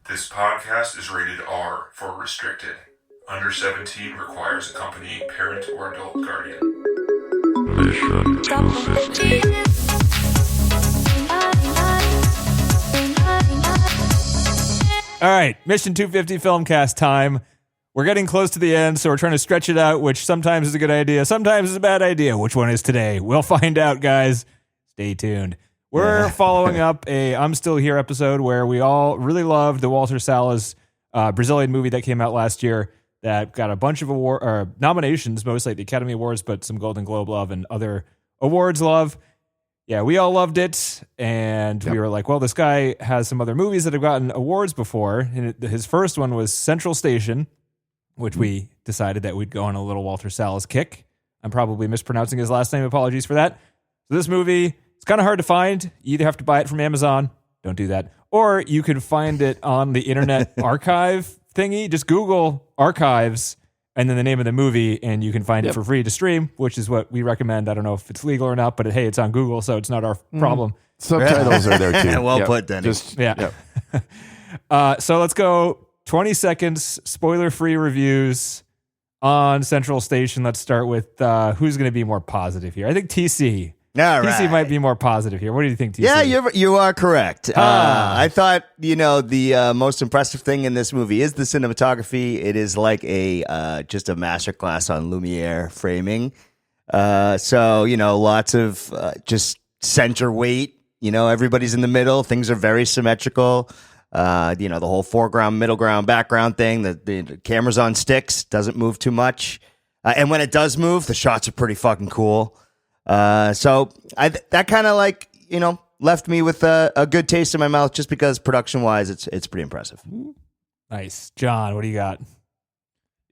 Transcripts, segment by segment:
This podcast is rated R for restricted. Under 17 requires accompanying parent or adult guardian. Mission 250. All right, Mission 250 Filmcast time. We're getting close to the end, so we're trying to stretch it out, which sometimes is a good idea, sometimes is a bad idea. Which one is today? We'll find out, guys. Stay tuned. We're following up a I'm Still Here episode where we all really loved the Walter Salles Brazilian movie that came out last year that got a bunch of nominations, mostly at the Academy Awards, but some Golden Globe love and other awards love. Yeah, we all loved it, and we were like, well, this guy has some other movies that have gotten awards before, and his first one was Central Station, which we decided that we'd go on a little Walter Salles kick. I'm probably mispronouncing his last name. Apologies for that. So this movie, it's kind of hard to find. You either have to buy it from Amazon. Don't do that. Or you can find it on the Internet Archive thingy. Just Google archives and then the name of the movie, and you can find it for free to stream, which is what we recommend. I don't know if it's legal or not, but hey, it's on Google, so it's not our problem. Subtitles are there too. Well put, Denny. So let's go 20 seconds, spoiler-free reviews on Central Station. Let's start with who's going to be more positive here. I think TC. All right. TC might be more positive here. What do you think, TC? Yeah, you are correct. I thought, the most impressive thing in this movie is the cinematography. It is like just a masterclass on Lumiere framing. So, lots of just center weight. Everybody's in the middle. Things are very symmetrical. The whole foreground, middle ground, background thing. The camera's on sticks, doesn't move too much. And when it does move, the shots are pretty fucking cool. So that kind of left me with a good taste in my mouth just because production wise, it's pretty impressive. Nice. John, what do you got?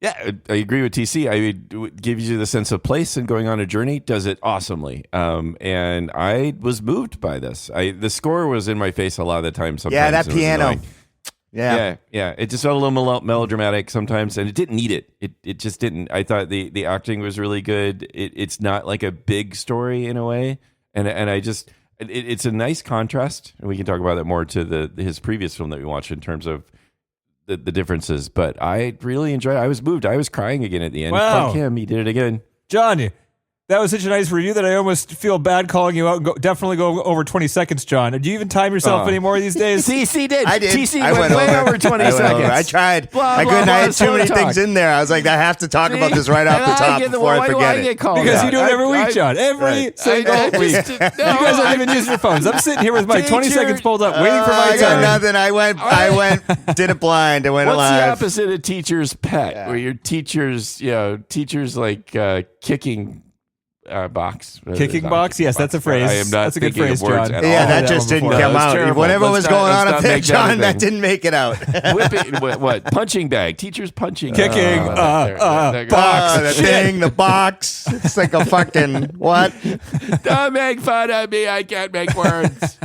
Yeah, I agree with TC. It gives you the sense of place and going on a journey. Does it awesomely. And I was moved by this. The score was in my face a lot of the time. Sometimes yeah, that piano. Yeah. It just felt a little melodramatic sometimes, and it didn't need it. It just didn't. I thought the acting was really good. It's not like a big story in a way, and it's a nice contrast, and we can talk about that more to his previous film that we watched in terms of the differences. But I really enjoyed it. I was moved. I was crying again at the end. Wow. Fuck him. He did it again. John, that was such a nice review that I almost feel bad calling you out. Definitely go over 20 seconds, John. Do you even time yourself anymore these days? TC did. I did. TC I went way over 20 seconds. I tried. Blah, I blah, couldn't. blah, I had too many talk. things in there. I was like, I have to talk about this right off the top before I forget it. Because you do it every week, John. Every single week. You guys aren't even using your phones. I'm sitting here with my 20 seconds pulled up, waiting for my I got turn. nothing. I went, did it blind. I went What's live. the opposite of teacher's pet? Where your teachers like kicking box. Kicking box? Yes, that's a phrase. I am not That's a good thinking phrase, of words John. at Yeah, all. that just didn't No, come it's out. terrible. Whatever Let's was not- going let's on not up there, make that John, a that thing. didn't make it out. Whipping, what? Punching bag. Teacher's punching. Kicking, There. box. The thing, the box. It's like a fucking what? Don't make fun of me. I can't make words.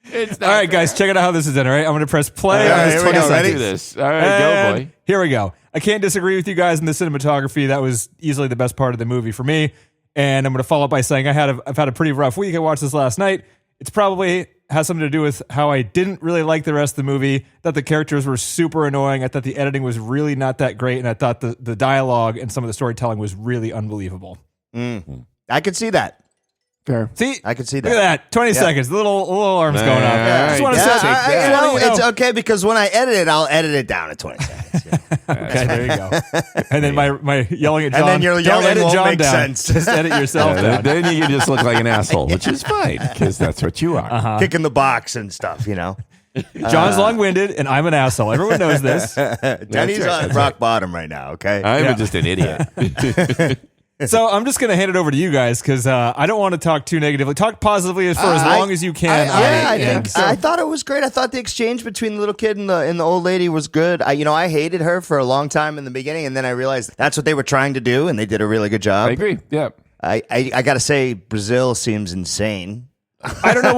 It's not All right, fair. guys, check it out how this is in, all right? I'm going to press play All on right, this here we 20 go. seconds. Ready? Do this. All right, go, And boy. here we go. I can't disagree with you guys in the cinematography. That was easily the best part of the movie for me. And I'm going to follow up by saying I've had a pretty rough week. I watched this last night. It's probably has something to do with how I didn't really like the rest of the movie, that the characters were super annoying. I thought the editing was really not that great. And I thought the dialogue and some of the storytelling was really unbelievable. I could see that. Fair. See? I could see Look at that. 20 seconds. The little arms going up. Yeah, Just want to yeah, say, It's okay because when I edit it, I'll edit it down at 20 seconds. okay, there you go. And then my yelling at John. And then your don't yelling edit won't John make down. sense. Just edit yourself down. Then you can just look like an asshole, which is fine because that's what you are. Kicking the box and stuff, John's long-winded, and I'm an asshole. Everyone knows this. Denny's on rock bottom right now, okay? I'm just an idiot. So I'm just going to hand it over to you guys because I don't want to talk too negatively. Talk positively for as long as you can. I thought it was great. I thought the exchange between the little kid and the old lady was good. I hated her for a long time in the beginning, and then I realized that's what they were trying to do, and they did a really good job. I agree. Yeah. I got to say, Brazil seems insane. I didn't know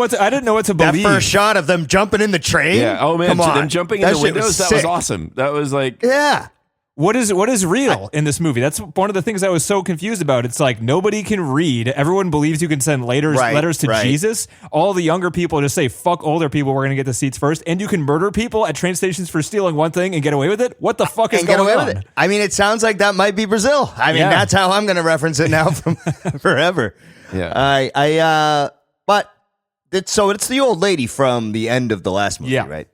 what to That believe. first shot of them jumping in the train. Yeah. Oh, man. Come So on. them jumping in the shit windows, that sick. was awesome. That was like... Yeah. What is real in this movie? That's one of the things I was so confused about. It's like nobody can read. Everyone believes you can send letters to Jesus. All the younger people just say, fuck older people, we're going to get the seats first. And you can murder people at train stations for stealing one thing and get away with it? What the fuck is going on? With it. I mean, it sounds like that might be Brazil. I mean, that's how I'm going to reference it now from forever. Yeah. So it's the old lady from the end of the last movie, right?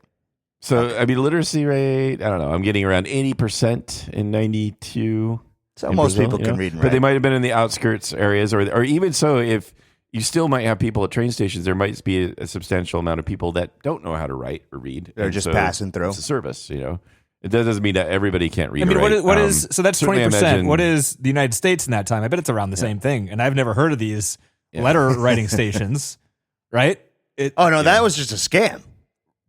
So, I mean, literacy rate, I don't know. I'm getting around 80% in 92. So most people can read and write. But they might have been in the outskirts areas, or even so, if you still might have people at train stations, there might be a substantial amount of people that don't know how to write or read. They're just passing through. It's a service, you know. It doesn't mean that everybody can't read. I mean, or write. what is so that's 20%. What is the United States in that time? I bet it's around the same thing. And I've never heard of these letter writing stations, right? That was just a scam.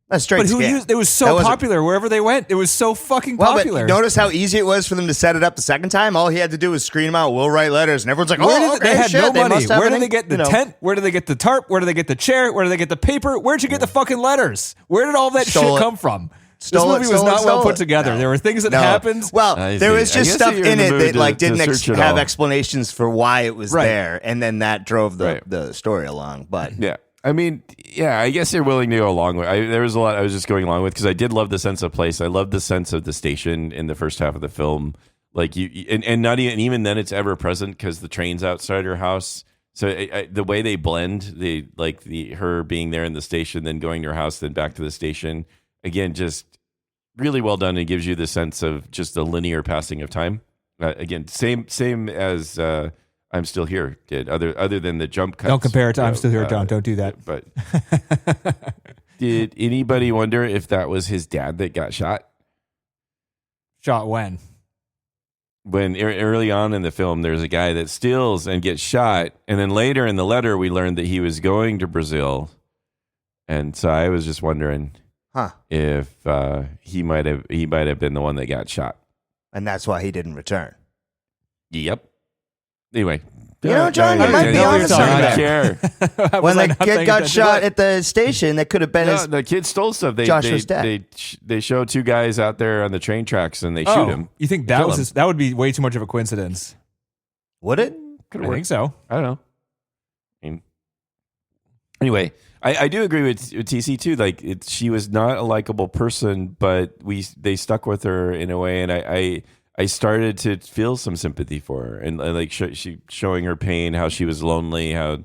That's straight But who scam. used it? Was so popular wherever they went. It was so fucking popular. But notice how easy it was for them to set it up the second time. All he had to do was scream out, "We'll write letters," and everyone's like, they had no money. Where did they get the tent? tent? Where did they get the tarp? Where did they get the chair? Where did they get the paper? Where'd you get the fucking letters? Where did all that shit come from? This movie was not well put together. There were things that happened. Well, there was just stuff in it that like didn't have explanations for why it was there, and then that drove the story along. But yeah. I mean, yeah, I guess they're willing to go along with. There was a lot I was just going along with because I did love the sense of place. I loved the sense of the station in the first half of the film. Like and not even then it's ever present because the train's outside her house. So the way they blend, her being there in the station, then going to her house, then back to the station. Again, just really well done. It gives you the sense of just a linear passing of time. Again, same as. I'm Still Here did, other than the jump cuts. Don't compare it to I'm Still Here, John. Don't do that. But did anybody wonder if that was his dad that got shot? Shot when? When early on in the film, there's a guy that steals and gets shot. And then later in the letter, we learned that he was going to Brazil. And so I was just wondering if he might have been the one that got shot. And that's why he didn't return. Yep. Anyway, John, you might be on something. I don't care. When the kid got shot at the station, that could have been the kid stole stuff. Joshua's dad. They show two guys out there on the train tracks and they shoot him. You think that was that would be way too much of a coincidence? Would it? I think so. I don't know. Anyway, I do agree with TC too. Like she was not a likable person, but they stuck with her in a way, and I started to feel some sympathy for her, and like she showing her pain, how she was lonely, how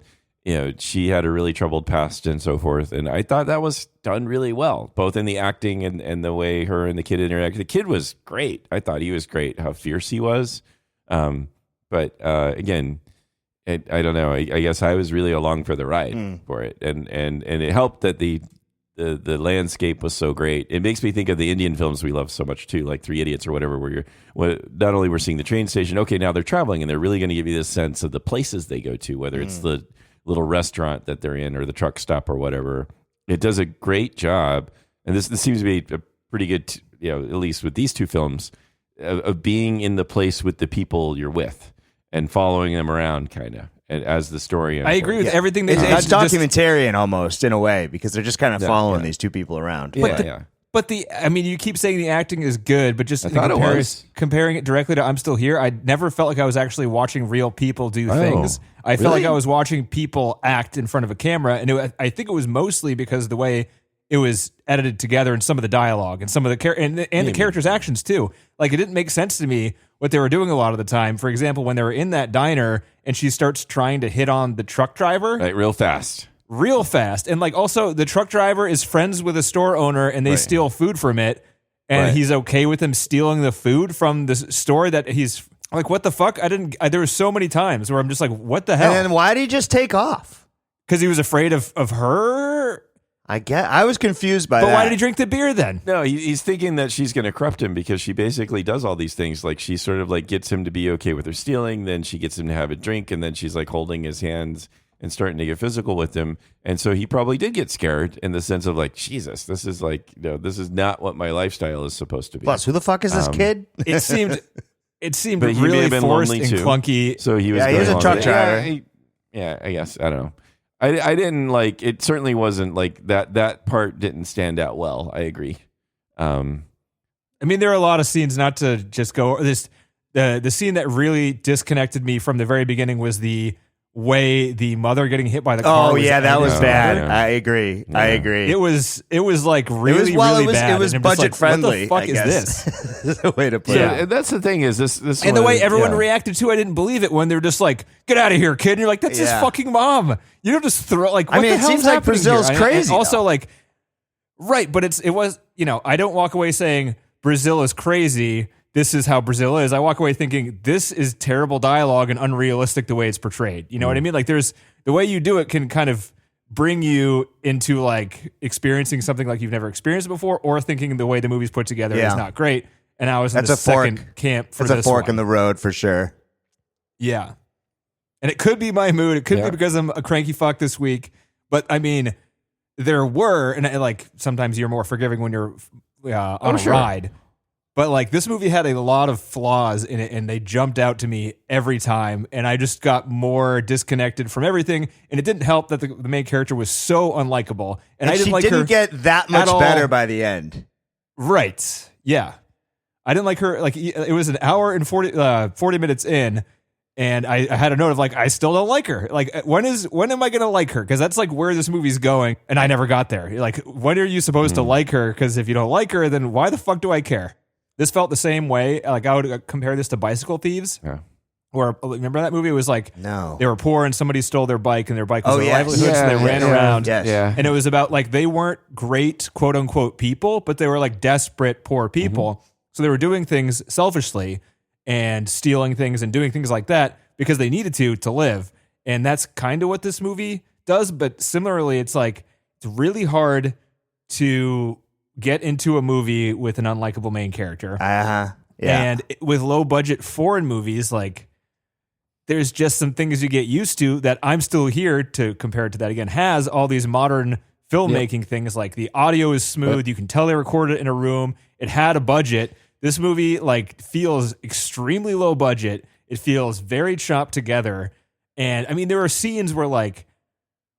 she had a really troubled past and so forth. And I thought that was done really well, both in the acting and the way her and the kid interacted. The kid was great. I thought he was great. How fierce he was. But again, I don't know. I guess I was really along for the ride for it, and it helped that the landscape was so great. It makes me think of the Indian films we love so much too, like Three Idiots or whatever, where not only we're seeing the train station, okay, now they're traveling and they're really going to give you this sense of the places they go to, whether it's the little restaurant that they're in or the truck stop or whatever. It does a great job. And this seems to be a pretty good, at least with these two films, of being in the place with the people you're with and following them around kind of. And as the story unfolds. I agree with everything that it's documentarian almost in a way because they're just kind of following these two people around. But you keep saying the acting is good, but just comparing it directly to I'm Still Here, I never felt like I was actually watching real people do things. I felt like I was watching people act in front of a camera, and I think it was mostly because of the way it was edited together and some of the dialogue and some of the the characters' actions too. Like it didn't make sense to me what they were doing a lot of the time. For example, when they were in that diner and she starts trying to hit on the truck driver, real fast. And like also the truck driver is friends with a store owner and they steal food from it, and he's okay with them stealing the food from the store that he's like, what the fuck? There were so many times where I'm just like, what the hell? And then why did he just take off? Because he was afraid of her. I was confused by that. But why did he drink the beer then? No, he's thinking that she's going to corrupt him because she basically does all these things. Like she sort of like gets him to be okay with her stealing. Then she gets him to have a drink. And then she's like holding his hands and starting to get physical with him. And so he probably did get scared in the sense of like, Jesus, this is like, this is not what my lifestyle is supposed to be. Plus, who the fuck is this kid? It seemed really forced and clunky. So he was a truck driver. Yeah, I guess. I don't know. I didn't like it. Certainly wasn't like that part didn't stand out well. I agree. I mean, there are a lot of scenes, not to just go this. The scene that really disconnected me from the very beginning was the way the mother getting hit by the car. Oh yeah, that was bad. Yeah. I agree. Yeah. I agree. It was like really really bad. It was And I'm just budget like, friendly. What the fuck I is guess. this? Is the way to put Yeah, it. and that's the thing is this And the one- way everyone yeah. reacted to, I didn't believe it when they were just like, "Get out of here, kid!" And you're like, "That's his Yeah. fucking mom." You don't just throw like. What I mean, the it hell's seems like happening Brazil's here? crazy, And also, though. like, right, but it was I don't walk away saying Brazil is crazy. This is how Brazil is. I walk away thinking this is terrible dialogue and unrealistic the way it's portrayed. You know what I mean? Like, there's the way you do it can kind of bring you into like experiencing something like you've never experienced before, or thinking the way the movie's put together is Yeah. not great. And I was in That's the a fork. second camp for It's a this fork one. in the road for sure. Yeah. And it could be my mood. It could Yeah. be because I'm a cranky fuck this week. But I mean, there were, and like sometimes you're more forgiving when you're on a sure. ride. But like this movie had a lot of flaws in it, and they jumped out to me every time. And I just got more disconnected from everything. And it didn't help that the main character was so unlikable. And I didn't she like her. didn't get that much all. better by the end. Right. Yeah. I didn't like her. Like it was an hour and 40 minutes in, and I had a note of like, I still don't like her. Like when am I going to like her? Because that's like where this movie's going. And I never got there. Like, when are you supposed to like her? Because if you don't like her, then why the fuck do I care? This felt the same way. Like I would compare this to Bicycle Thieves. Yeah. Or remember that movie? It was like No. they were poor and somebody stole their bike, and their bike was Oh, their yes. livelihood, so Yeah, they ran yeah, around. Yes. Yeah. And it was about like they weren't great, quote unquote, people, but they were like desperate, poor people. So they were doing things selfishly and stealing things and doing things like that because they needed to live. And that's kind of what this movie does. But similarly, it's like it's really hard to get into a movie with an unlikable main character. Uh-huh. Yeah. And with low budget foreign movies, like there's just some things you get used to that I'm Still Here, to compare it to that again, has all these modern filmmaking things. Like the audio is smooth. You can tell they recorded it in a room. It had a budget. This movie like feels extremely low budget. It feels very chopped together. And I mean, there are scenes where like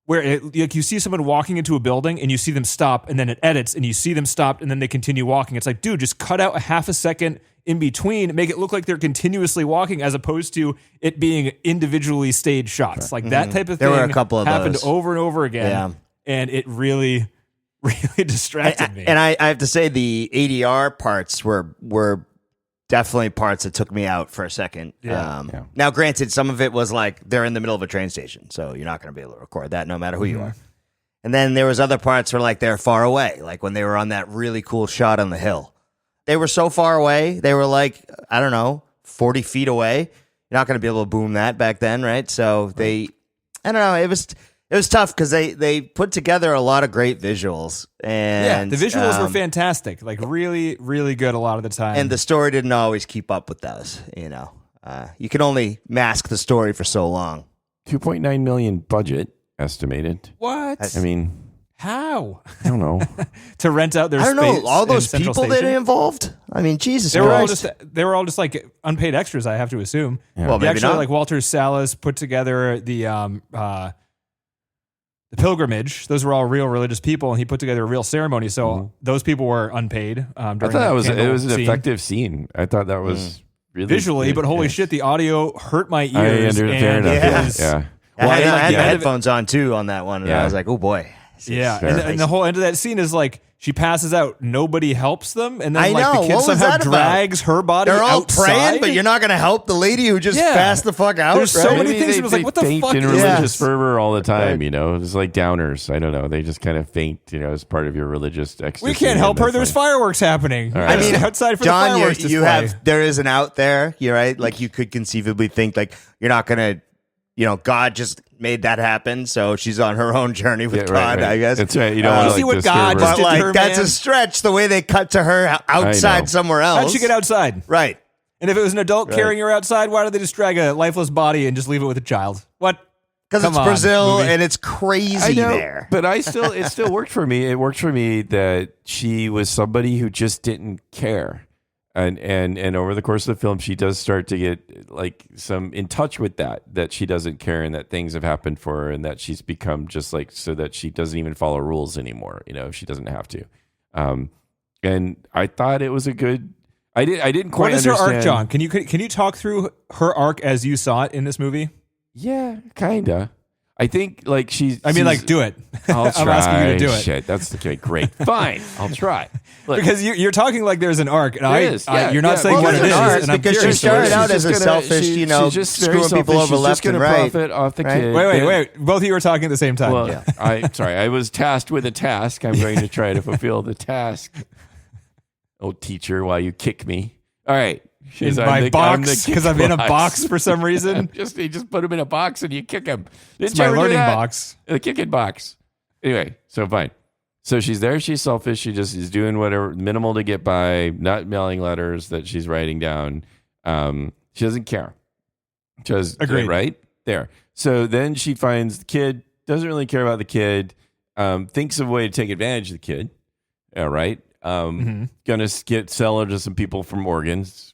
you see someone walking into a building and you see them stop, and then it edits and you see them stop and then they continue walking. It's like, dude, just cut out a half a second in between, make it look like they're continuously walking as opposed to it being individually staged shots. Like that type of There thing were a couple of happened those. over and over again. Yeah. And it really, really distracted me. And I have to say the ADR parts were definitely parts that took me out for a second. Yeah. Now, granted, some of it was like they're in the middle of a train station, so you're not going to be able to record that no matter who you are. And then there was other parts where like they're far away, like when they were on that really cool shot on the hill. They were so far away. They were like, I don't know, 40 feet away. You're not going to be able to boom that back then, right? So I don't know. It was tough because they put together a lot of great visuals. And the visuals were fantastic. Like really, really good a lot of the time. and the story didn't always keep up with those. You can only mask the story for so long. 2.9 million budget estimated. what? I mean, How? I don't know. To rent out their I don't space know all in those Central people that Station? are involved. I mean, Jesus They were Christ. all just like unpaid extras, I have to assume. Well, maybe Actually, not. like Walter Salles put together the pilgrimage. Those were all real religious people, and he put together a real ceremony. So those people were unpaid. I During thought that it was an scene. effective scene. I thought that was really visually, good. but holy Yeah. shit, the audio hurt my I ears. fair and enough. it Yeah. was- Yeah. I had, and, I like, had the the end of it- headphones on too on that one, and I Yeah. was like, oh boy. Yeah, Sure. and the whole end of that scene is like she passes out, nobody helps them, and then I like know. the What kid was somehow that about? drags her body They're all outside. praying, but you're not going to help the lady who just Yeah. passed the fuck out. There's so right? many Maybe things they, it was like, what the faint fuck in is religious this? fervor all the time, Right. It's like downers. I don't know. They just kind of faint, as part of your religious ecstasy. We can't help and her. that's There's fine. fireworks happening. All right. I I mean, mean, outside for John, the fireworks you display. there is an out there. You're right. Like you could conceivably think like you're not going to, God just made that happen. So she's on her own journey with Yeah, God, right. I guess. That's right. You don't Uh, want to see like what disturb God her. just But did to like her, that's man. a stretch. The way they cut to her know. outside somewhere else. How'd she get outside? Right. And if it was an adult Right. carrying her outside, why did they just drag a lifeless body and just leave it with a child? What? Because Come it's on, Brazil movie. and it's I crazy know, there. but it still worked for me. It worked for me that she was somebody who just didn't care. And over the course of the film, she does start to get like some in touch with that she doesn't care and that things have happened for her and that she's become just like so that she doesn't even follow rules anymore. She doesn't have to. And I thought it was a good. I didn't quite. What is her understand. arc, John? Can you talk through her arc as you saw it in this movie? Yeah, kinda. I think like she's. Do it. I'll try. I'm asking you to do it. Shit, that's okay. Great, fine. I'll try. Look, Because you're talking like there's an arc, and you're not saying Well, what it there's is. an arc And I'm because she curious. started she's out as just a selfish, she's just very screwing people selfish. over She's left just gonna and right. profit off the right? kid. Wait. Both of you were talking at the same time. Well, I was tasked with a task. I'm going to try to fulfill the task. Oh, teacher, why you kick me? All right. in my box because I'm in a box for some reason. You just put him in a box and you kick him. It's my learning box. The kicking box. Anyway, so fine. So she's there. She's selfish. She just is doing whatever minimal to get by, not mailing letters that she's writing down. She doesn't care. Just agreed. Right there. So then she finds the kid, doesn't really care about the kid, thinks of a way to take advantage of the kid. All right. Gonna sell her to some people for organs,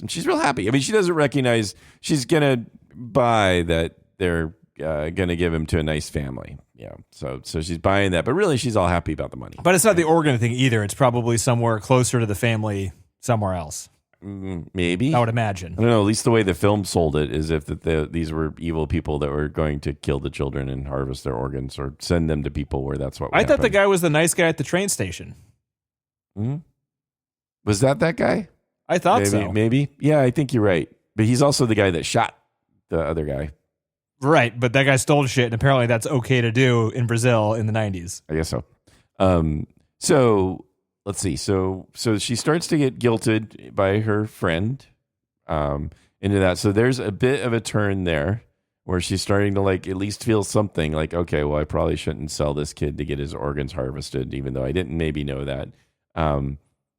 and she's real happy. I mean, she doesn't recognize she's gonna buy that they're gonna give him to a nice family. Yeah, so she's buying that, but really she's all happy about the money. But it's not the organ thing either. It's probably somewhere closer to the family, somewhere else. Maybe I would imagine. I don't know. At least the way the film sold it is if these were evil people that were going to kill the children and harvest their organs or send them to people where that's what. I thought the guy was the nice guy at the train station. Mm-hmm. Was that guy? I thought so. Maybe. Yeah, I think you're right. But he's also the guy that shot the other guy. Right, but that guy stole shit, and apparently that's okay to do in Brazil in the 90s. I guess so. So let's see. So she starts to get guilted by her friend into that. So there's a bit of a turn there where she's starting to like at least feel something like, okay, well, I probably shouldn't sell this kid to get his organs harvested, even though I didn't maybe know that.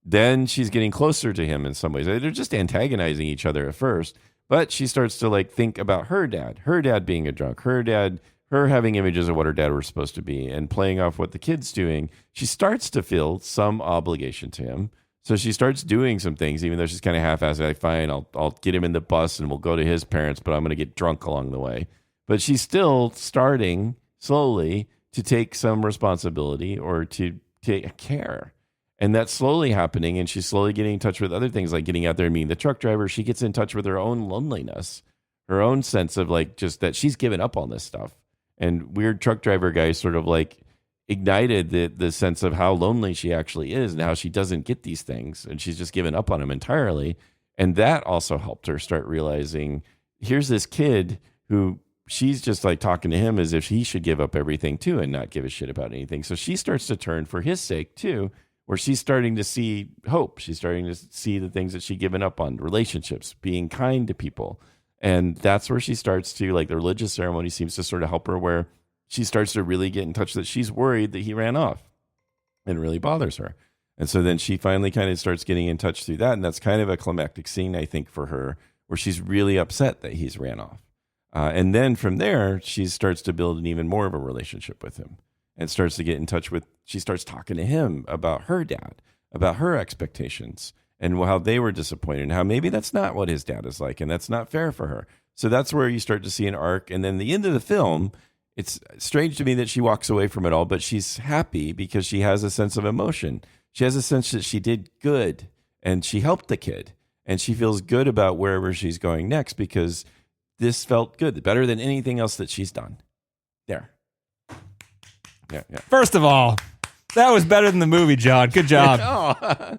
Then she's getting closer to him in some ways. They're just antagonizing each other at first, but she starts to like think about her dad being a drunk, her having images of what her dad was supposed to be and playing off what the kid's doing. She starts to feel some obligation to him. So she starts doing some things, even though she's kind of half-assed. Like, fine, I'll get him in the bus and we'll go to his parents, but I'm going to get drunk along the way. But she's still starting slowly to take some responsibility or to take care. And that's slowly happening, and she's slowly getting in touch with other things, like getting out there and meeting the truck driver. She gets in touch with her own loneliness, her own sense of like just that she's given up on this stuff. And weird truck driver guy sort of like ignited the sense of how lonely she actually is and how she doesn't get these things, and she's just given up on him entirely. And that also helped her start realizing here's this kid who she's just like talking to him as if he should give up everything too and not give a shit about anything. So she starts to turn for his sake too, where she's starting to see hope. She's starting to see the things that she'd given up on, relationships, being kind to people. And that's where she starts to, like, the religious ceremony seems to sort of help her, where she starts to really get in touch that she's worried that he ran off, and it really bothers her. And so then she finally kind of starts getting in touch through that. And that's kind of a climactic scene, I think, for her, where she's really upset that he's ran off. And then from there, she starts to build an even more of a relationship with him. And starts to get in touch with, she starts talking to him about her dad, about her expectations and how they were disappointed and how maybe that's not what his dad is like and that's not fair for her. So that's where you start to see an arc. And then the end of the film, it's strange to me that she walks away from it all, but she's happy because she has a sense of emotion. She has a sense that she did good and she helped the kid, and she feels good about wherever she's going next because this felt good, better than anything else that she's done. There. Yeah. First of all, that was better than the movie, John. Good job.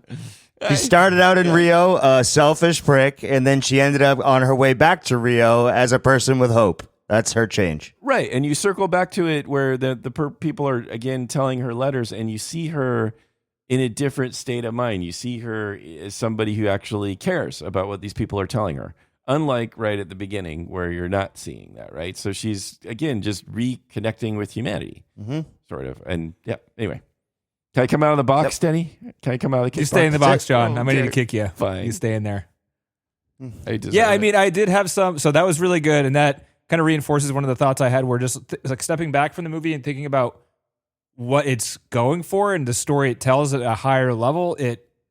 She started out in Rio, a selfish prick, and then she ended up on her way back to Rio as a person with hope. That's her change. Right. And you circle back to it where the people are, again, telling her letters, and you see her in a different state of mind. You see her as somebody who actually cares about what these people are telling her. Unlike right at the beginning where you're not seeing that, right? So she's, again, just reconnecting with humanity, sort of. And, yeah, anyway. Can I come out of the box, Denny? Can I come out of the kick You stay in the box, John. Oh, I'm ready to kick you. Fine. You stay in there. Yeah, I mean, I did have some, so that was really good. And that kind of reinforces one of the thoughts I had where just like stepping back from the movie and thinking about what it's going for and the story it tells at a higher level.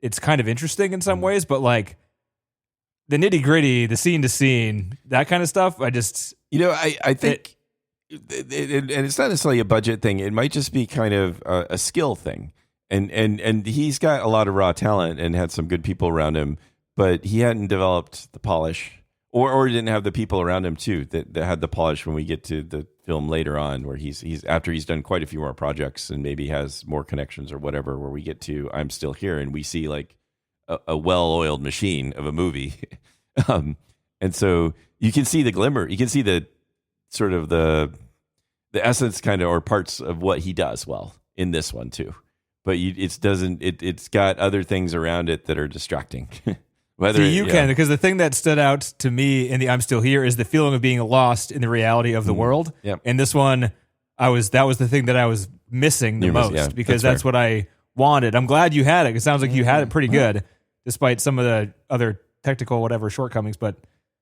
It's kind of interesting in some ways, but like, the nitty gritty, the scene to scene, that kind of stuff. I just, I think, and it's not necessarily a budget thing. It might just be kind of a skill thing. And he's got a lot of raw talent and had some good people around him, but he hadn't developed the polish, or he didn't have the people around him too that had the polish when we get to the film later on, where he's after he's done quite a few more projects and maybe has more connections or whatever, where we get to I'm Still Here and we see like a well-oiled machine of a movie. And so you can see the glimmer, you can see the sort of the essence kind of, or parts of what he does well in this one too. But it's got other things around it that are distracting. Can, because the thing that stood out to me in the I'm Still Here is the feeling of being lost in the reality of the world. Yep. And this one, that was the thing that I was missing the most, because that's what I wanted. I'm glad you had it. It sounds like you had it pretty good, despite some of the other technical whatever shortcomings. But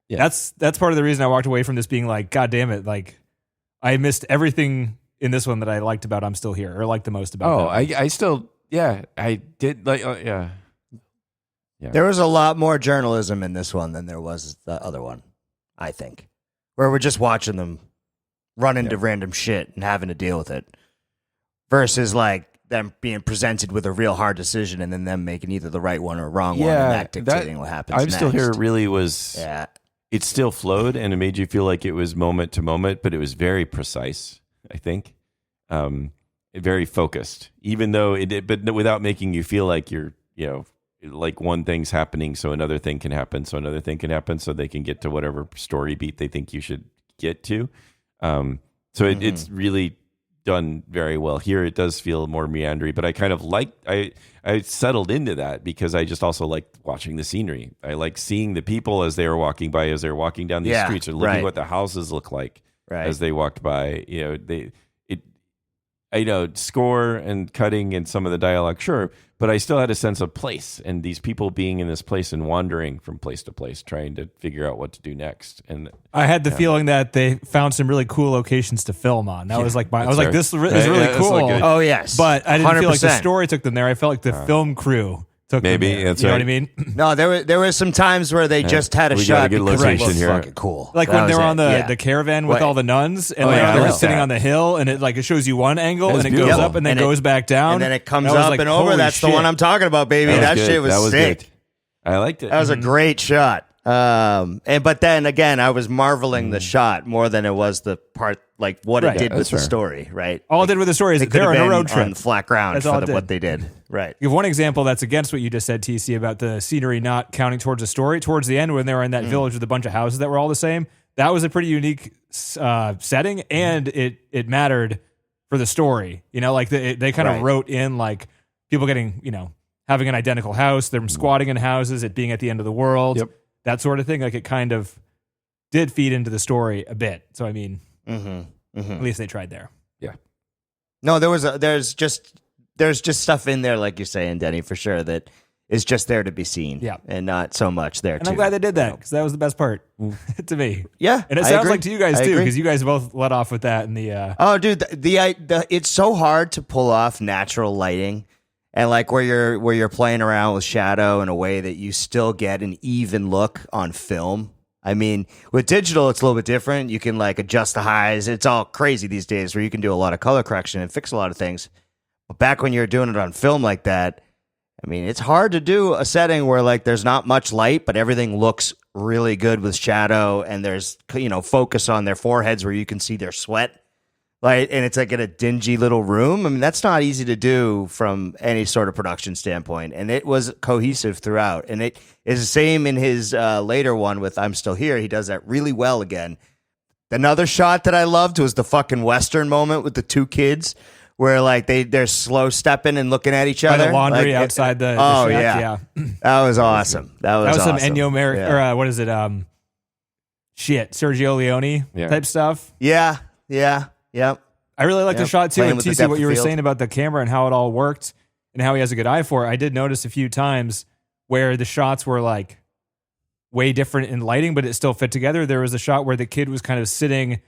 that's part of the reason I walked away from this being like, God damn it, like I missed everything in this one that I liked about I'm Still Here, or liked the most about. I did like Yeah. There was a lot more journalism in this one than there was the other one, I think, where we're just watching them run into random shit and having to deal with it, versus like them being presented with a real hard decision and then them making either the right one or wrong one, and that dictating what happens I'm next. Still Here really was. Yeah. It still flowed, and it made you feel like it was moment to moment, but it was very precise, I think. Very focused, even though but without making you feel like you're, like one thing's happening, so another thing can happen, so another thing can happen, so they can get to whatever story beat they think you should get to. It's really done very well. Here it does feel more meandering, but I kind of I settled into that because I just also like watching the scenery. I like seeing the people as they were walking by, as they're walking down these streets, or looking what the houses look like as they walked by. Score and cutting and some of the dialogue, sure, but I still had a sense of place and these people being in this place and wandering from place to place, trying to figure out what to do next. And I had the feeling that they found some really cool locations to film on. That was like I was like, this is really cool. Oh yes, but I didn't feel like the story took them there. I felt like the film crew took them there. That's you know right. what I mean? No, there were some times where they just had a We shot got a good because location it looked here. fucking cool. Like when they were on the caravan with all the nuns, and they're sitting on the hill, and it shows you one angle, and it goes up, and then goes back down, and then it comes up and over. That's the one I'm talking about, baby. That shit was sick. Good. I liked it. That was a great shot. But then again, I was marveling the shot more than it was the part, like what it did with the story. Right. All it did with the story is that they're on a road trip on flat ground for what they did. Right. You have one example that's against what you just said, TC, about the scenery not counting towards the story. Towards the end, when they were in that village with a bunch of houses that were all the same, that was a pretty unique setting, and it mattered for the story. Like they kind of wrote in like people getting, having an identical house, them squatting in houses, it being at the end of the world, that sort of thing. Like it kind of did feed into the story a bit. So I mean, at least they tried there. Yeah. No, there's just stuff in there, like you're saying, Denny, for sure, that is just there to be seen. Yeah. And not so much there. And I'm glad they did that, because that was the best part to me. Yeah. And it sounds like to you guys too, because you guys both let off with that in the Oh dude, the it's so hard to pull off natural lighting. And like where you're playing around with shadow in a way that you still get an even look on film. I mean, with digital, it's a little bit different. You can like adjust the highs. It's all crazy these days where you can do a lot of color correction and fix a lot of things. But back when you're doing it on film like that, I mean, it's hard to do a setting where like there's not much light, but everything looks really good with shadow, and there's focus on their foreheads where you can see their sweat. Like, and it's like in a dingy little room. I mean, that's not easy to do from any sort of production standpoint. And it was cohesive throughout. And it is the same in his later one with I'm Still Here. He does that really well again. Another shot that I loved was the fucking Western moment with the two kids where like they're slow stepping and looking at each other. By the laundry like, outside the shack. Yeah. That was awesome. That was some awesome. Ennio or what is it? Sergio Leone type stuff. Yeah. Yep. I really like the shot too. And TC, what you were saying about the camera and how it all worked and how he has a good eye for it. I did notice a few times where the shots were like way different in lighting, but it still fit together. There was a shot where the kid was kind of sitting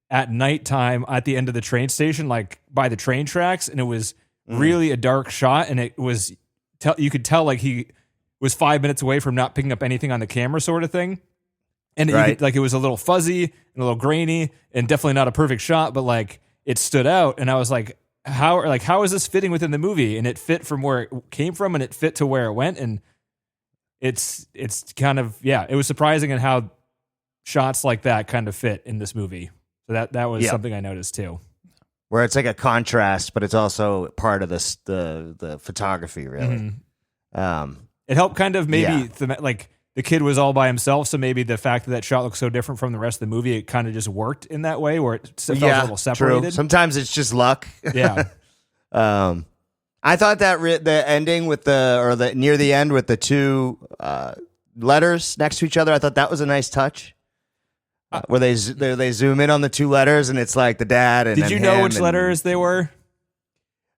at nighttime at the end of the train station, like by the train tracks. And it was really a dark shot. And it was, you could tell like he was 5 minutes away from not picking up anything on the camera sort of thing. And it was a little fuzzy and a little grainy and definitely not a perfect shot, but like it stood out. And I was like, how is this fitting within the movie? And it fit from where it came from, and it fit to where it went, and it's kind of it was surprising in how shots like that kind of fit in this movie. So that was something I noticed too. Where it's like a contrast, but it's also part of the photography, really. It helped kind of maybe like the kid was all by himself, so maybe the fact that shot looks so different from the rest of the movie, it kind of just worked in that way where it felt a little separated. True. Sometimes it's just luck. Yeah. I thought that the ending with near the end with the two letters next to each other, I thought that was a nice touch. Where they zoom in on the two letters and it's like the dad and did you know which letters they were?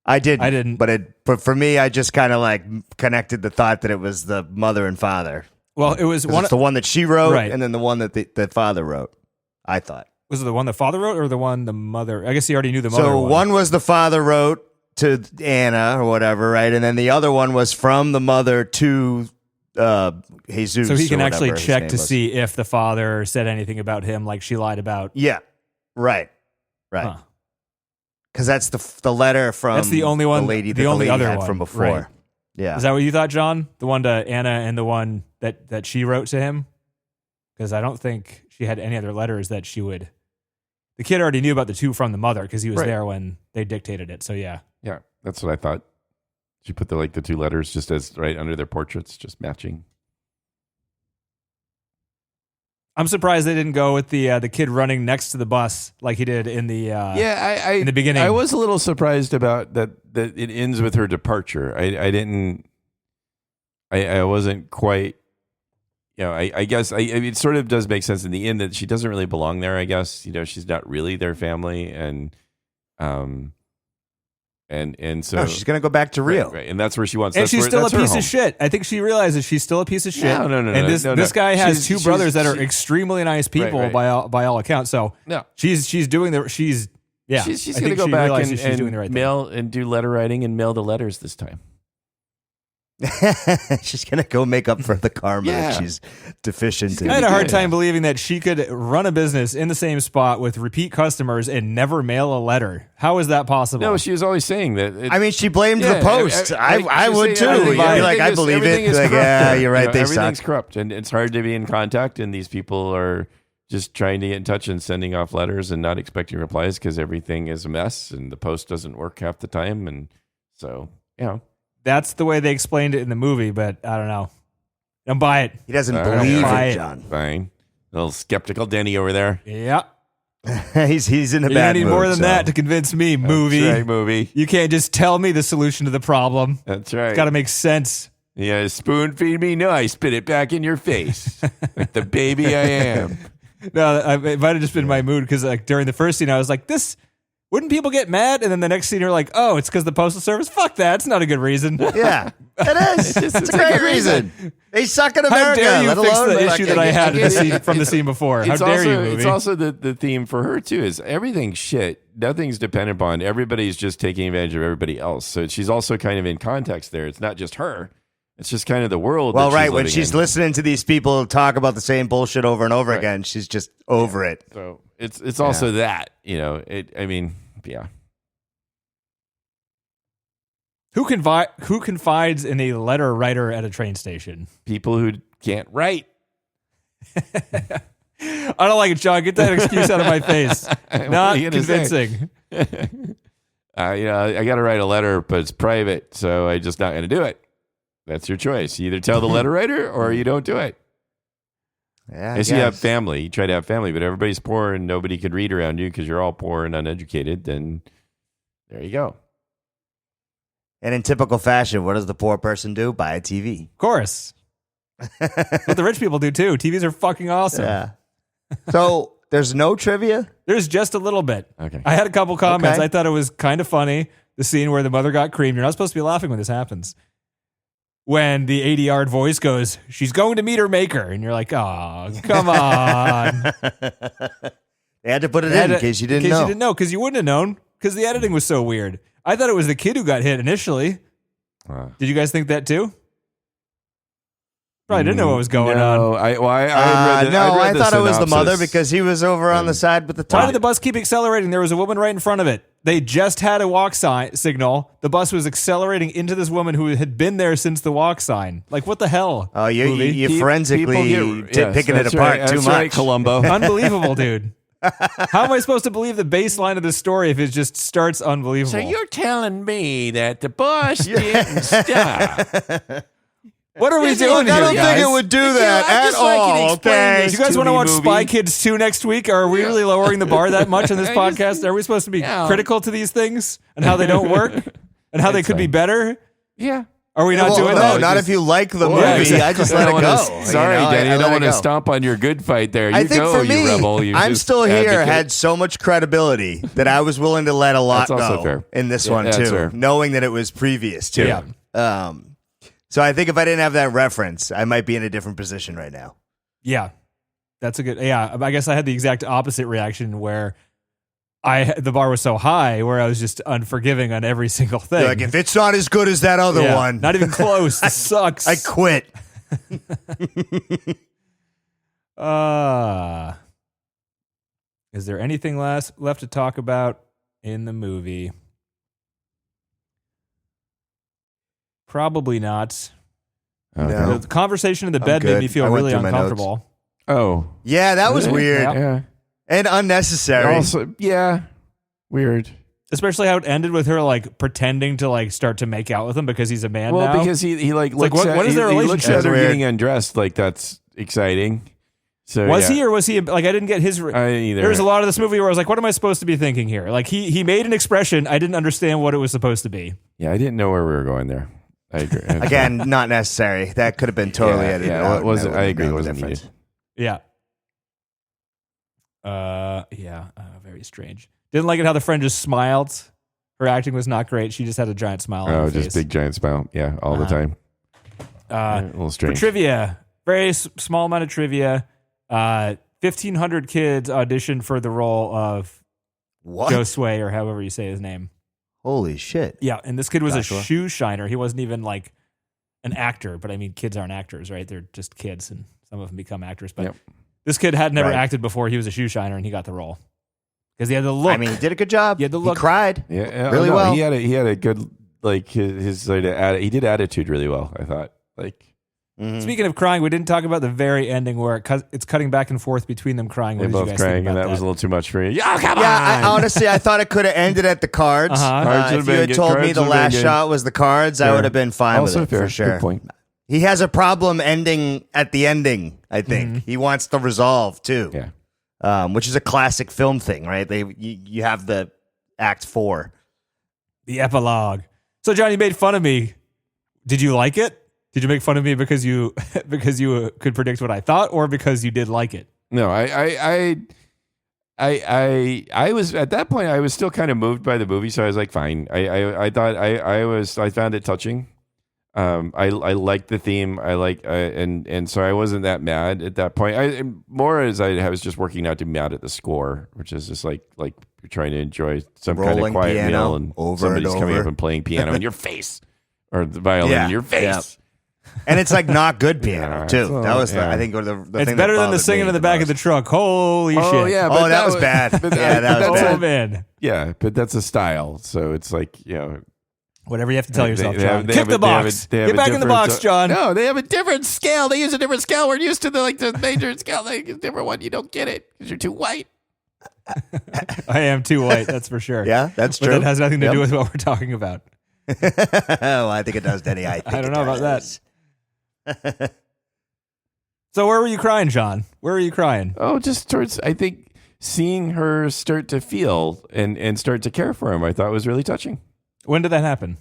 I didn't. But but for me, I just kind of like connected the thought that it was the mother and father. Well, it was the one that she wrote, and then the one that the father wrote. I thought was it the one the father wrote or the one the mother? I guess he already knew the mother. So one was the father wrote to Anna or whatever, right? And then the other one was from the mother to Jesus. So he can actually check to see if the father said anything about him, like she lied about. Yeah, right. Because that's the letter from that's the only one, the lady the only other had one from before. Right. Yeah, is that what you thought, John? The one to Anna and the one that she wrote to him? Because I don't think she had any other letters that she would. The kid already knew about the two from the mother because he was there when they dictated it. So yeah, that's what I thought. She put the two letters just as right under their portraits, just matching. I'm surprised they didn't go with the kid running next to the bus like he did in the in the beginning. I was a little surprised about that it ends with her departure. I wasn't quite. I guess it sort of does make sense in the end that she doesn't really belong there. I guess she's not really their family, and so she's gonna go back to Rio, right, and that's where she wants. And she's still a piece of shit. I think she realizes she's still a piece of shit. No. And this guy has two brothers that are extremely nice people by all accounts. So she's doing she's gonna go back and doing the right mail and do letter writing and mail the letters this time. She's gonna go make up for the karma that she's deficient in. I had a hard time believing that she could run a business in the same spot with repeat customers and never mail a letter. How is that possible? No, she was always saying that. She blamed the post. I would too. You'd be like, I believe it. Like, yeah, you're right. They everything's suck. corrupt, and it's hard to be in contact. And these people are just trying to get in touch and sending off letters and not expecting replies because everything is a mess and the post doesn't work half the time. And so, that's the way they explained it in the movie, but I don't know. Don't buy it. He doesn't believe it, John. Fine. A little skeptical Denny over there. Yeah. he's in a bad mood. You need more than that to convince me, movie. That's right, movie. You can't just tell me the solution to the problem. That's right. It's got to make sense. Yeah, spoon feed me? No, I spit it back in your face. Like the baby I am. No, it might have just been my mood because during the first scene, I was like, this... Wouldn't people get mad? And then the next scene, you're like, oh, it's because the Postal Service? Fuck that. It's not a good reason. Yeah, it is. It's a great reason. They suck in America. How dare you let fix alone the issue that I had from the scene before? How dare you, movie? It's also the theme for her, too, is everything's shit. Nothing's dependent upon. Everybody's just taking advantage of everybody else. So she's also kind of in context there. It's not just her. It's just kind of the world. Well, right. When she's listening to these people talk about the same bullshit over and over again, she's just over it. So it's also that, yeah. Who confides in a letter writer at a train station? People who can't write. I don't like it, John. Get that excuse out of my face. Not convincing. I got to write a letter, but it's private, so I'm just not going to do it. That's your choice. You either tell the letter writer or you don't do it. Yeah, As you have family, you try to have family, but everybody's poor and nobody can read around you because you're all poor and uneducated, then there you go. And in typical fashion, what does the poor person do? Buy a TV. Of course. What the rich people do too. TVs are fucking awesome. Yeah. So there's no trivia? There's just a little bit. Okay. I had a couple comments. Okay. I thought it was kind of funny. The scene where the mother got creamed. You're not supposed to be laughing when this happens. When the 80-yard voice goes, she's going to meet her maker. And you're like, oh, come on. They had to put it in case you didn't know. In case you didn't know, because you wouldn't have known, because the editing was so weird. I thought it was the kid who got hit initially. Did you guys think that too? Probably didn't know what was going on. I thought it was the mother because he was over on the side with the top. Why did the bus keep accelerating? There was a woman right in front of it. they just had a walk signal. The bus was accelerating into this woman who had been there since the walk sign. Like, what the hell? Oh, you movie? forensically picking it apart too that's much. right, Columbo. Unbelievable, dude. How am I supposed to believe the baseline of this story if it just starts unbelievable? So you're telling me that the bus didn't stop? What are we doing here, I don't guys? think it would do that at all. Okay. You guys want to watch Spy Kids 2 next week? Are we really lowering the bar that much on this podcast? Are we supposed to be critical to these things and how they don't work and how they could be better? Yeah. Are we not doing no, that? not if you like the movie. exactly. I just let it go. Sorry, Danny. I don't want to stop. stomp on your good fight there. You I think go, for me, you rebel. You I'm just still here, advocate. had so much credibility that I was willing to let a lot That's also go fair. in this Yeah, one, that's too, fair. knowing that it was previous, too. Yeah. So I think if I didn't have that reference, I might be in a different position right now. Yeah. That's a good. Yeah. I guess I had the exact opposite reaction where the bar was so high where I was just unforgiving on every single thing. Like, if it's not as good as that other Yeah, one, not even close. This sucks. I quit. Is there anything left to talk about in the movie? Probably not. Okay. No. The conversation in the bed made good. me feel I went really through my notes. uncomfortable. Oh. Yeah, that was Really? weird Yeah. Yeah. and unnecessary. Also, yeah. Weird. Especially how it ended with her like pretending to like start to make out with him because he's a man Well, now. because he like like, looks what at is their he looks relationship? at her Weird. getting undressed like that's exciting. So was yeah. he or was he like I didn't get his. I didn't either. There's a lot of this movie where I was like, what am I supposed to be thinking here? Like he made an expression, I didn't understand what it was supposed to be. Yeah, I didn't know where we were going there. I agree. Again, not necessary. That could have been totally edited yeah, out. it wasn't. That I would agree. have It made a wasn't difference. needed. Very strange. Didn't like it how the friend just smiled. Her acting was not great. She just had a giant smile on her Oh, face. just big giant smile. Yeah, all the time. A little For strange. trivia, very small amount of trivia. 1,500 kids auditioned for the role of What? Joe Sway, or however you say his name. Holy shit. Yeah, and this kid was Joshua. a shoe shiner. He wasn't even like an actor, but I mean, kids aren't actors, right? They're just kids, and some of them become actors. But Yep. this kid had never Right. acted before. He was a shoe shiner, and he got the role because he had the look. I mean, he did a good job. He had the look. He cried. Yeah, Really well. He had a good like his sort of he did attitude really well. I thought like Mhm. Speaking of crying, we didn't talk about the very ending where it's cutting back and forth between them crying. they What did you both guys think crying, and about that was a little too much for me. Yeah, come on. Yeah, honestly, I thought it could have ended at the cards. Uh-huh. Cards If would've you been had good. told me Cards the would've been last good. shot was the cards, I Fair. would have been fine Also with it fair. for sure. Good point. He has a problem ending at the ending, I think. He wants the resolve, too. Yeah. Which is a classic film thing, right? You have the act 4. The epilogue. So, John, you made fun of me. Did you like it? Did you make fun of me because you could predict what I thought, or because you did like it? No, I was at that point. I was still kind of moved by the movie, so I was like, fine. I thought I found it touching. I liked the theme. And so I wasn't that mad at that point. I was just working out to be mad at the score, which is just like you're trying to enjoy some kind of Rolling quiet piano meal, and over somebody's and coming over. up and playing piano in your face, or the violin Yeah, in your face. yeah. And it's like not good piano, Yeah, too. it's all- That was, yeah. I think, the It's thing better that than the bothered singing me in the back of the most. truck. Holy Oh shit. yeah, Oh, that was bad. Yeah, that was Oh, bad. man. Yeah, but that's a style, so it's like Whatever you have to tell yourself, John. they Kick have the a- they have a- box. they have Get a back in the different- box, John. No, they have a different scale. They use a different scale. We're used to the major scale. They use a different one. You don't get it because you're too white. I am too white, that's for sure. Yeah, that's But true. that has nothing to Yep. do with what we're talking about. Oh, I think it does, Denny. I don't know about that. that. So where were you crying, John? Where were you crying? Oh, just towards, I think, seeing her start to feel and start to care for him, I thought was really touching. When did that happen?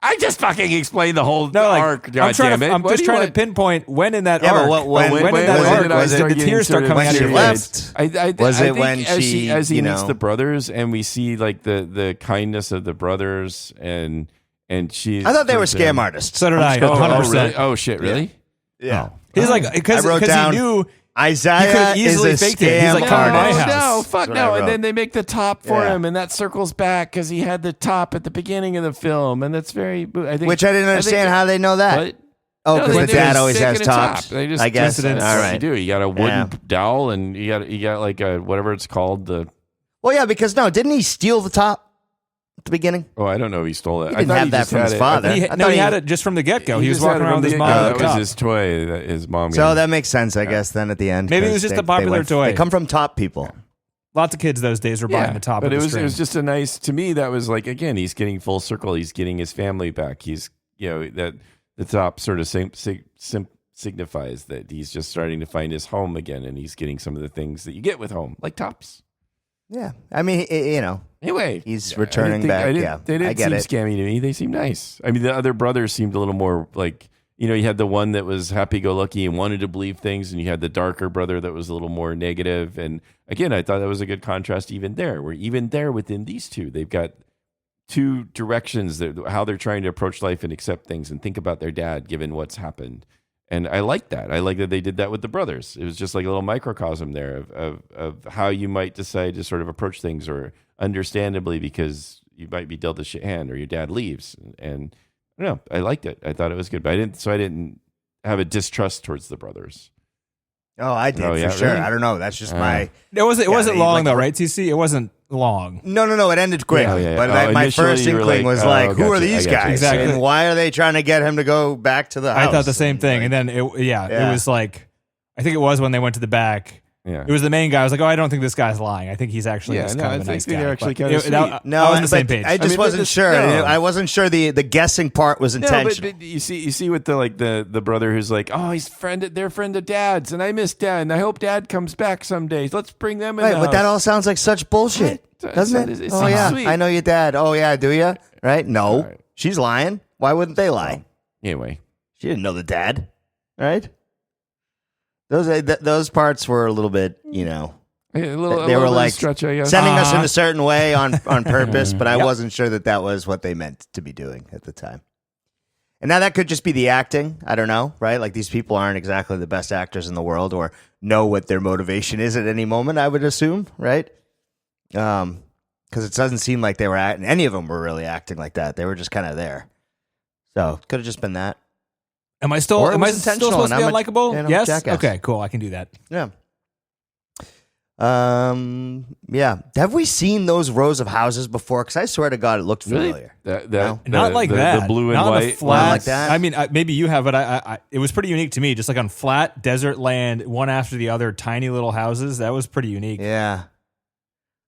I just fucking explained the whole No, like, arc. I'm God trying damn to, it. I'm What just do you trying to want? pinpoint when in that Yeah, arc. but when when in was that it? arc Did I was start the getting tears start sort of coming when out of she your left? face? Was I it think when as she, as he you meets know- the brothers and we see like the kindness of the brothers and she. I thought they were scam artists. So did I, Oh, 100%. really? Oh shit! Really? Yeah. He's like, because I wrote he down- knew Isaiah You could've easily is a faked it. He's scam like, come to my artist. house. No, fuck That's what no. I And wrote. then they make the top for Yeah. him, and that circles back because he had the top at the beginning of the film, and that's very. I think, Which I didn't understand how they know that. What? Oh, No, because they the do. dad They always stick has it at top. tops. They just I guess. coincidence. All That's what you right. do. You got a wooden Yeah. dowel, and you got like a whatever it's called. The Well, yeah, because no, didn't he steal the top? at the beginning? Oh, I don't know if he stole it. He I didn't thought have he that just from had his it. father. He I thought had it just from the get-go. He was just had walking it around from with the his get-go. mom. That at the was top. his toy that his mom. So got him. that makes sense, I guess, then at the end. Maybe it was 'cause just a popular toy. They come from top people. Lots of kids those days were buying the top but of the it string. was just a nice, to me, that was like, again, he's getting full circle. He's getting his family back. He's, that the top sort of signifies that he's just starting to find his home again, and he's getting some of the things that you get with home, like tops. Yeah. I mean, Anyway, he's returning back. They I didn't get seem it. scammy to me. They seemed nice. I mean, the other brothers seemed a little more like, you had the one that was happy-go-lucky and wanted to believe things, and you had the darker brother that was a little more negative. And again, I thought that was a good contrast even there, where even there within these two, they've got two directions, how they're trying to approach life and accept things and think about their dad given what's happened. And I like that. I like that they did that with the brothers. It was just like a little microcosm there of how you might decide to sort of approach things, or understandably because you might be dealt a shit hand or your dad leaves. And I don't know. I liked it. I thought it was good, but I didn't have a distrust towards the brothers. Oh, I did for sure. Really? I don't know. That's just my. It wasn't long like, though, right? TC, it wasn't long. No. It ended quickly. Yeah. But Oh, my initially first you were inkling like, was oh, like, who are gotcha. these I gotcha. guys? Exactly. And why are they trying to get him to go back to the house? I thought the same thing, and then it was like, I think it was when they went to the back. Yeah. It was the main guy. I was like, oh, I don't think this guy's lying. I think he's actually just kind of a nice guy. they're actually But kind of sweet. I was on the same page. I just but wasn't sure. no. I wasn't sure the guessing part was No, intentional. but you see with the brother who's like, oh, they're friend of dad's, and I miss dad, and I hope dad comes back someday. Let's bring them in. Right, the but that house. all sounds like such bullshit, Right. doesn't It it? seems Oh yeah, sweet. I know your dad. Oh yeah, do you? Right? No, All right. she's lying. Why wouldn't they lie? Anyway, She didn't know the dad, right? Those parts were a little bit, a they little were bit of like stretch, I guess. sending us in a certain way on purpose, but I Yep. wasn't sure that was what they meant to be doing at the time. And now that could just be the acting. I don't know, right? Like these people aren't exactly the best actors in the world or know what their motivation is at any moment, I would assume, right? Because it doesn't seem like they were any of them were really acting like that. They were just kind of there. So could have just been that. Am I still Or it am I was still intentional, supposed to be and I'm a, unlikable? Yes. jackass. Okay. Cool. I can do that. Yeah. Yeah. Have we seen those rows of houses before? Because I swear to God, it looked familiar. No? Not like that. The blue and Not on white. the flat. like that? I mean, maybe you have, but it was pretty unique to me. Just like on flat desert land, one after the other, tiny little houses. That was pretty unique. Yeah.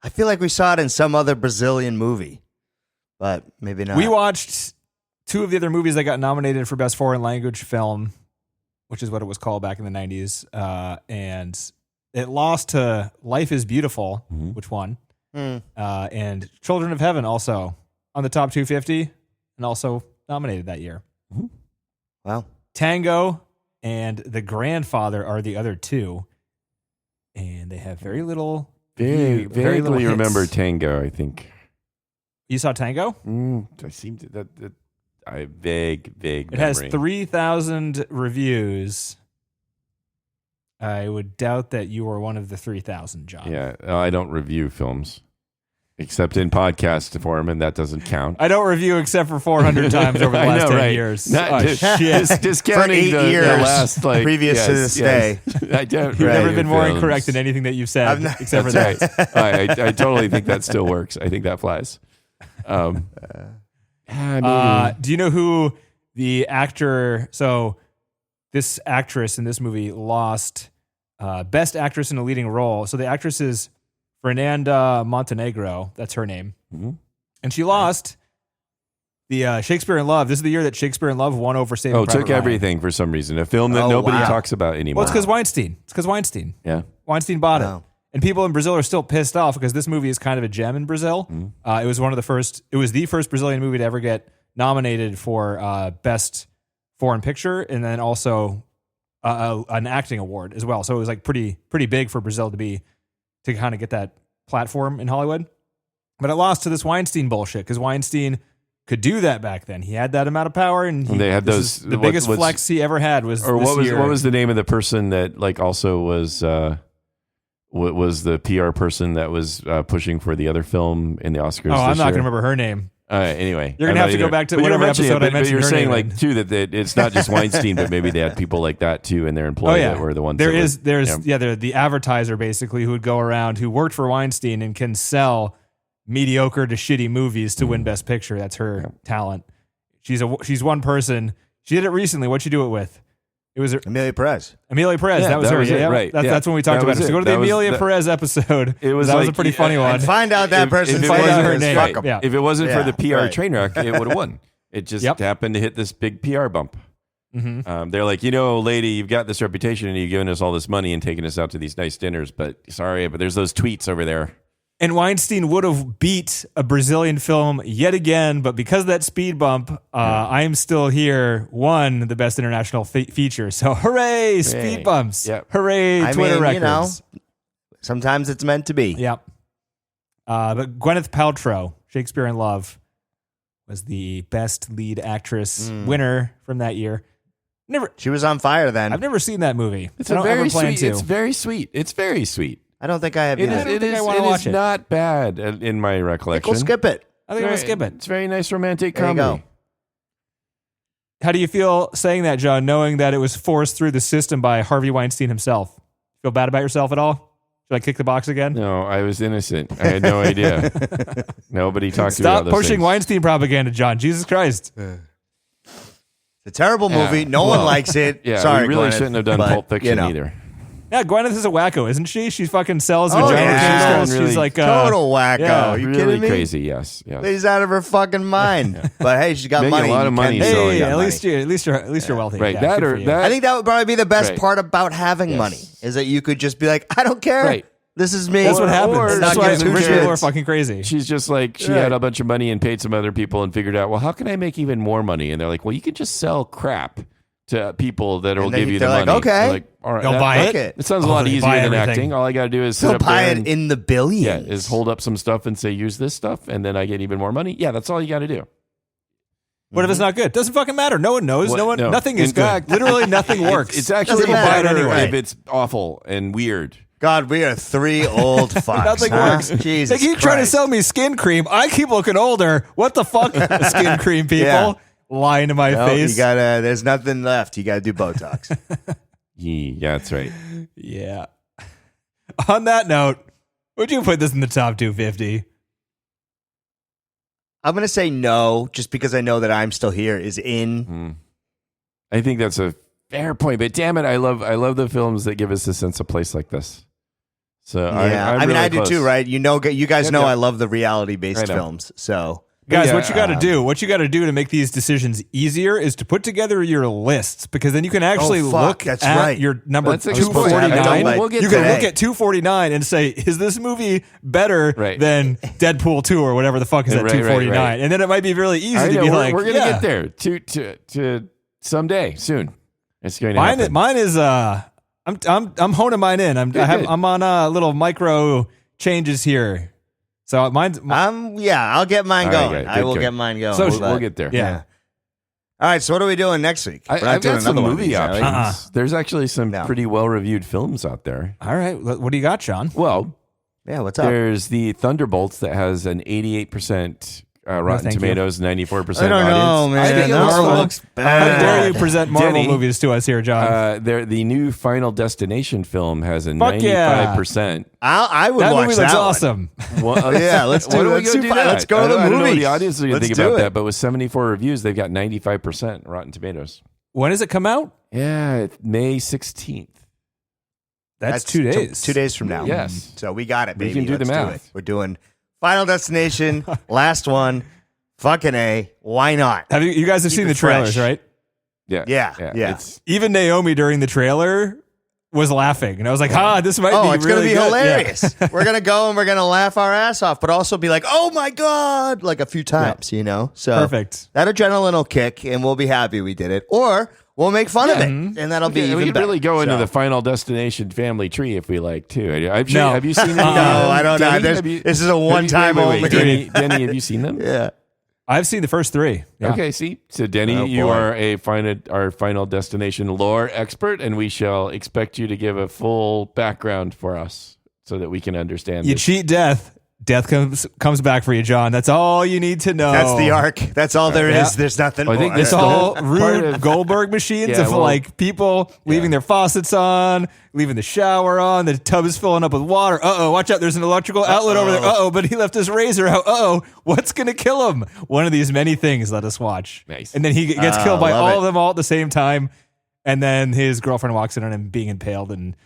I feel like we saw it in some other Brazilian movie, but maybe not. We watched two of the other movies that got nominated for Best Foreign Language Film, which is what it was called back in the 90s. And it lost to Life is Beautiful, which won. And Children of Heaven also on the top 250 and also nominated that year. Wow. Tango and The Grandfather are the other two. And they have very little. Very very little vaguely hits. remember Tango, I think. You saw Tango? I seem to that I vague It memory. has 3,000 reviews. I would doubt that you were one of the 3,000, John. Yeah, I don't review films except in podcast form, and that doesn't count. I don't review except for 400 times over the I last know, 10 right. years. Not Oh, just shit. discounting For 8 the years last previous to this day. I don't. You've never review been more films. incorrect in anything that you've said, I've not- except for That's that. right. I totally think that still works. I think that flies. Do you know who the actor? So this actress in this movie lost Best Actress in a Leading Role. So the actress is Fernanda Montenegro. That's her name. And she lost the Shakespeare in Love. This is the year that Shakespeare in Love won over Saving Private took Ryan. everything for some reason. A film that Oh, nobody wow. talks about anymore. Well, it's because Weinstein. It's because Weinstein. Yeah. Weinstein bought Wow. it. And people in Brazil are still pissed off because this movie is kind of a gem in Brazil. It was the first Brazilian movie to ever get nominated for Best Foreign Picture and then also an acting award as well. So it was like pretty big for Brazil to kind of get that platform in Hollywood. But it lost to this Weinstein bullshit because Weinstein could do that back then. He had that amount of power, and And they had those- the biggest what's- flex he ever had was Or this what year. was the name of the person that like also was what was the PR person that was pushing for the other film in the Oscars? Oh, I'm this not year? going to remember her name. Anyway, You're gonna I'm have to not go either. back to But you're whatever mentioning episode I but mentioned you're her saying name like in. too that it's not just Weinstein, but maybe they had people like that too in their employ that were the ones. There that were- is they're the advertiser basically who would go around who worked for Weinstein and can sell mediocre to shitty movies to win Best Picture. That's her talent. She's one person. She did it recently. What'd she do it with? It was Amelia Perez. Amelia Perez. Yeah, that was that her. was it, Yeah, right. That's when we talked That about was it. So it. go to the That was Amelia the- Perez episode. It was that was a like- pretty funny one. And find out that person's it Find out her famous. name. Fuck 'em. Yeah. If it wasn't for Yeah, the PR right. train wreck, it would have won. It just happened to hit this big PR bump. They're like, lady, you've got this reputation and you've given us all this money and taken us out to these nice dinners, but sorry, but there's those tweets over there. And Weinstein would have beat a Brazilian film yet again, but because of that speed bump, I Am Still Here won the Best International Feature. So hooray, speed bumps. Yep. Hooray, I Twitter mean, records. sometimes it's meant to be. Yep. But Gwyneth Paltrow, Shakespeare in Love, was the Best Lead Actress winner from that year. She was on fire then. I've never seen that movie. It's I don't ever very plan sweet. to. It's very sweet. It's very sweet. I don't think I have It either. is. It think I is. wanna It watch is it. not bad in my recollection. We'll skip it. I think I'm going to skip it. It's very nice romantic There you comedy. go. How do you feel saying that, John, knowing that it was forced through the system by Harvey Weinstein himself? Feel bad about yourself at all? Should I kick the box again? No, I was innocent. I had no idea. Nobody talked to me Stop about those pushing things. Weinstein propaganda, John. Jesus Christ. It's a terrible movie. No one likes it. Yeah, Sorry, we really Gwyneth, shouldn't have done but, Pulp Fiction you know. either. Yeah, Gwyneth is a wacko, isn't she? She fucking sells Oh, vagina yeah. candles. Really She's like Total wacko. yeah, Are you really kidding me? crazy. Yes. She's out of her fucking mind. But hey, she's got Making money. a lot of You money can- selling Hey, got at least you're wealthy. Right. Yeah, that good or for you. that. I think that would probably be the best Right. part about having Yes. money is that you could just be like, I don't care. Right. This is me. That's what happens. or That's not why give two rich people are shits. fucking crazy. She's just like, she had a bunch of money and paid some other people and figured out, well, how can I make even more money? And they're like, well, you can just sell crap to people that will And then give you they're the like, money. okay. They're like, all right, They'll that- buy that- it. It sounds a lot they easier buy than everything. acting. All I got to do is sit They'll up buy there it and, in the billions. yeah, is hold up some stuff and say, use this stuff, and then I get even more money. Yeah, that's all you got to do. What if it's not good? Doesn't fucking matter. No one knows. What? No one. No. Nothing is In good. fact- Literally nothing works. It's actually Doesn't matter better anyway. if it's awful and weird. God, we are three old fucks. Nothing huh? works. Jesus They keep trying to Christ. sell me skin cream. I keep looking older. What the fuck, skin cream people? Yeah. Lying to my No, face. you gotta. There's nothing left. You gotta do Botox. Yeah, that's right. Yeah. On that note, would you put this in the top 250? I'm gonna say no, just because I know that I'm still here is in. I think that's a fair point, but damn it, I love the films that give us a sense of place like this. So Yeah, I'm I mean, really I do close. too, right? You know, you guys Yep, know yep. I love the reality-based I know. films. So Guys, Yeah, what you got to do, to make these decisions easier is to put together your lists, because then you can actually Oh, fuck, look that's at right. your number That's a good point. 249. We'll get You to can that. look at 249 and say, is this movie better Right. than Deadpool 2 or whatever the fuck is at Right, 249? right. And then it might be really easy I to know, be we're, like, we're gonna yeah. get there to someday soon. It's going to happen. Mine is I'm honing mine in. Good. I'm on little micro changes here. So mine's I'll get mine All right, going. good, I will good. get mine going. So we'll get there. yeah. All right. So what are we doing next week? We're not I've doing got some another one of movie these, are we? options. There's actually some No. pretty well-reviewed films out there. All right. What do you got, Sean? Well, Yeah. What's up? there's the Thunderbolts that has an 88% Rotten thank you. Tomatoes, 94% I don't know, audience. man. I think it That looks one fun. looks How bad. dare you present Marvel Denny, movies to us here, John? The new Final Destination film has a Fuck yeah. 95%. I would that watch movie that looks one. awesome. Well, Yeah, let's do- why don't we let's go do do fi- that? let's go to the I don't know what movies. the audience is going to Let's think do about it. that, but with 74 reviews, they've got 95% Rotten Tomatoes. When does it come out? Yeah, it's May 16th. That's 2 days. 2 days from now. Yes. So we got it, We baby. can do the Let's math. it. We're doing Final Destination, last one. Fucking A. Why not? Have you guys have Keep seen it the trailers, fresh. right? Yeah. Yeah. It's, Even Naomi during the trailer was laughing, and I was like, this might Oh, be it's really gonna be good. Yeah. hilarious. We're gonna go and we're gonna laugh our ass off, but also be like, "Oh my god!" like a few times, you know. So Perfect. That adrenaline will kick, and we'll be happy we did it, or we'll make fun of it, and that'll be we even could better. really go into So- the Final Destination family tree if we like too. Have you, No. have you seen them? No, I don't know. This is a one-time only. Denny, have you seen them? Yeah. I've seen the first 3. Yeah. Okay, see, so Denny, Oh, you boy. are our Final Destination lore expert, and we shall expect you to give a full background for us so that we can understand. You this. cheat death Death comes back for you, John. That's all you need to know. That's the arc. That's all there is. Yeah. There's nothing I more. think It's the all whole Rube part of- Goldberg machines Yeah, of well, like people leaving their faucets on, leaving the shower on, the tub is filling up with water. Watch out, there's an electrical outlet over there. But he left his razor out. What's going to kill him? One of these many things, let us watch. Nice. And then he gets killed by love all it. of them all at the same time. And then his girlfriend walks in on him being impaled, and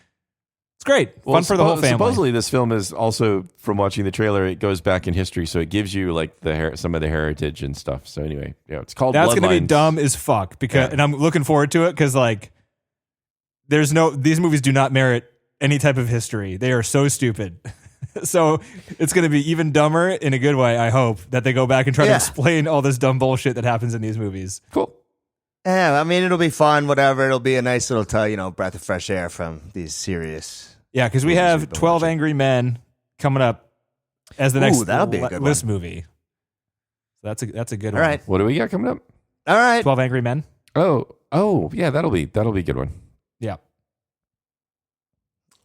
it's great. Fun for the whole family. Supposedly, this film is also, from watching the trailer, it goes back in history, so it gives you like some of the heritage and stuff. So anyway, it's called. That's going to be Bloodlines. dumb as fuck and I'm looking forward to it because like these movies do not merit any type of history. They are so stupid. So it's going to be even dumber in a good way. I hope that they go back and try to explain all this dumb bullshit that happens in these movies. Cool. Yeah, I mean, it'll be fun, whatever. It'll be a nice little, breath of fresh air from these serious. Yeah, because we Movies have we've been 12 watching. Angry Men coming up as the next that'll be a good list movie. So that's a good All one. right. What do we got coming up? All right. 12 Angry Men. Oh, yeah, that'll be a good one. Yeah.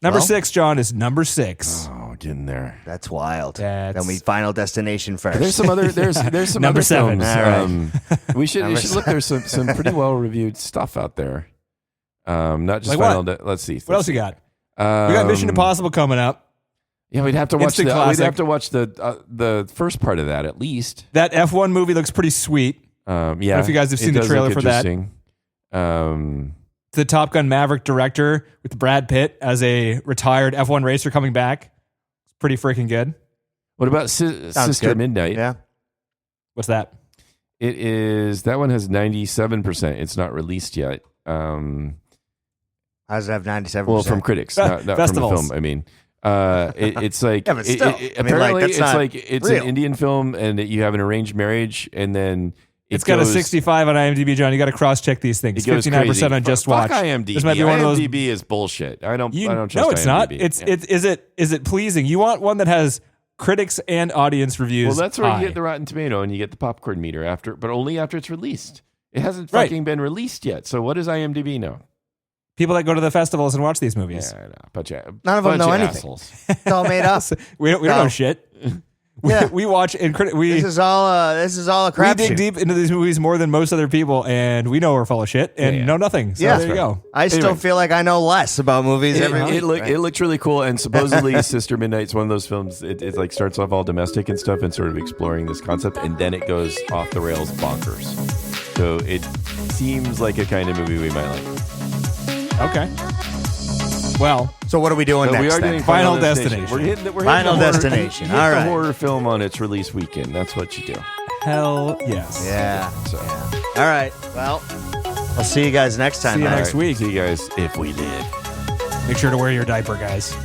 Number Well- 6, John, is number 6. Oh, getting there. That's wild. That's- Then we Final Destination first. There's some other. There's some Number other 7. films. All right. We should Number look. There's some pretty well reviewed stuff out there. Not just Like Final. what? Let's see. What else you got? We got Mission Impossible coming up. Yeah, we'd have to watch Instant We'd classic. have to watch the first part of that at least. That F1 movie looks pretty sweet. Yeah. I don't know if you guys have it seen the does trailer look for that. interesting. The Top Gun Maverick director with Brad Pitt as a retired F1 racer coming back. It's pretty freaking good. What about Sounds Sister good. Midnight? Yeah. What's that? It is. That one has 97%. It's not released yet. How does it have 97%? Well, from critics, not from the Festivals. film. I mean, it's like Yeah, but still. I mean, like, apparently that's it's not like it's real. an Indian film, and you have an arranged marriage, and then It's got a goes- 65 on IMDb, John. You got to cross-check these things. It goes 59% crazy. on Just Fuck Watch. IMDb. This might be one of those. IMDb is bullshit. I don't trust no, it's not. IMDb. Is it pleasing? You want one that has critics and audience reviews. Well, that's where high. you get the Rotten Tomato and you get the popcorn meter after, but only after it's released. It hasn't Right. fucking been released yet. So what does IMDb know? People that go to the festivals and watch these movies. Yeah, I know. Bunch of, None of them bunch know of anything. assholes. It's all made up. We don't No. know shit. Yeah. We watch and we This is all a crap dig shoot. deep into these movies more than most other people, and we know we're full of shit and Yeah. know nothing. So Yeah. there you go. I still Anyway. feel like I know less about movies every week. It looks really cool, and supposedly Sister Midnight's one of those films. It like starts off all domestic and stuff, and sort of exploring this concept, and then it goes off the rails bonkers. So it seems like a kind of movie we might like. Okay. Well, So what are we doing So next? we are then? doing Final Final Destination. We're hitting the Final horror- Destination. you hit All the right. horror film on its release weekend. That's what you do. hell yes. Yeah. So All right. Well, I'll see you guys next time. See you man. next week. See you guys if we live. Make sure to wear your diaper, guys.